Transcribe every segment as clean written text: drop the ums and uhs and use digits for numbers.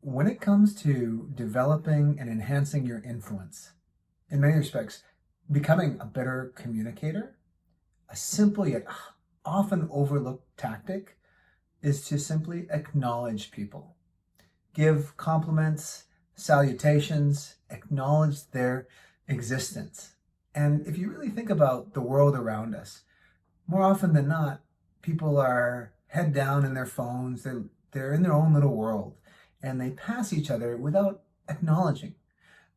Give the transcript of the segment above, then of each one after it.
When it comes to developing and enhancing your influence, in many respects, becoming a better communicator, a simple yet often overlooked tactic is to simply acknowledge people. Give compliments, salutations, acknowledge their existence. And if you really think about the world around us, more often than not, people are head down in their phones, they're in their own little world, and they pass each other without acknowledging.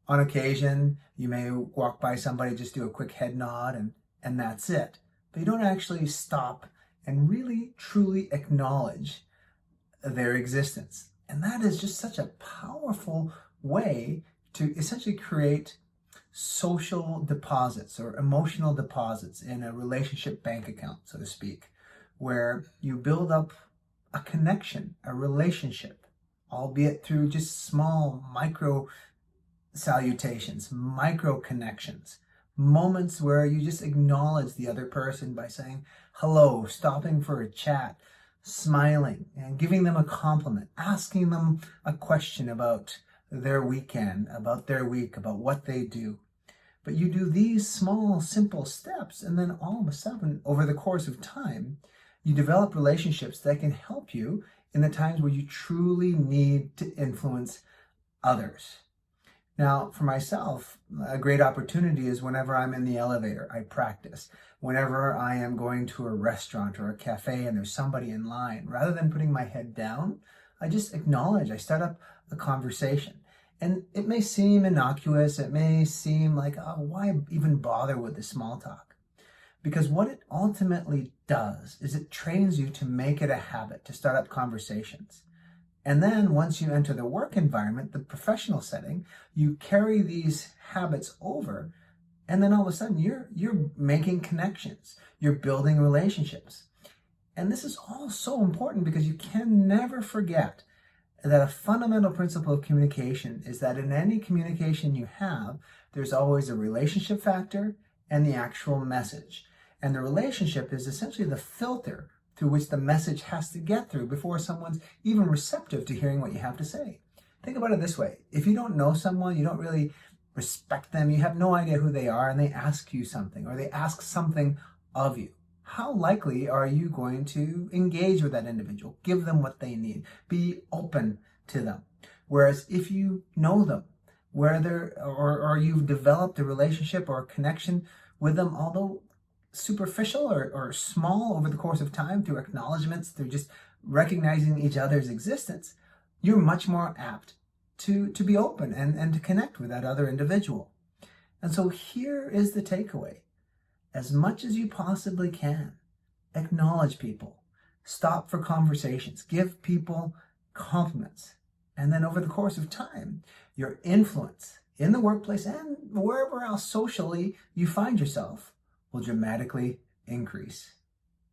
On occasion, you may walk by somebody, just do a quick head nod, and that's it. But you don't actually stop and really, truly acknowledge their existence. And that is just such a powerful way to essentially create social deposits or emotional deposits in a relationship bank account, so to speak, where you build up a connection, a relationship, albeit through just small micro salutations, micro connections, moments where you just acknowledge the other person by saying hello, stopping for a chat, smiling and giving them a compliment, asking them a question about their weekend, about their week, about what they do. But you do these small, simple steps, and then all of a sudden, over the course of time, you develop relationships that can help you in the times where you truly need to influence others. Now, for myself, a great opportunity is whenever I'm in the elevator, I practice. Whenever I am going to a restaurant or a cafe and there's somebody in line, rather than putting my head down, I just acknowledge, I start up a conversation. And it may seem innocuous, it may seem like, oh, why even bother with the small talk? Because what it ultimately does is it trains you to make it a habit to start up conversations. And then once you enter the work environment, the professional setting, you carry these habits over, and then all of a sudden you're making connections, you're building relationships. And this is all so important because you can never forget that a fundamental principle of communication is that in any communication you have, there's always a relationship factor and the actual message. And the relationship is essentially the filter through which the message has to get through before someone's even receptive to hearing what you have to say. Think about it this way. If you don't know someone, you don't really respect them, you have no idea who they are, and they ask you something or they ask something of you, how likely are you going to engage with that individual, give them what they need, be open to them? Whereas if you know them, or you've developed a relationship or a connection with them, although superficial or small over the course of time, through acknowledgments, through just recognizing each other's existence, you're much more apt to be open and to connect with that other individual. And so here is the takeaway. As much as you possibly can, acknowledge people, stop for conversations, give people compliments. And then over the course of time, your influence in the workplace and wherever else socially you find yourself will dramatically increase.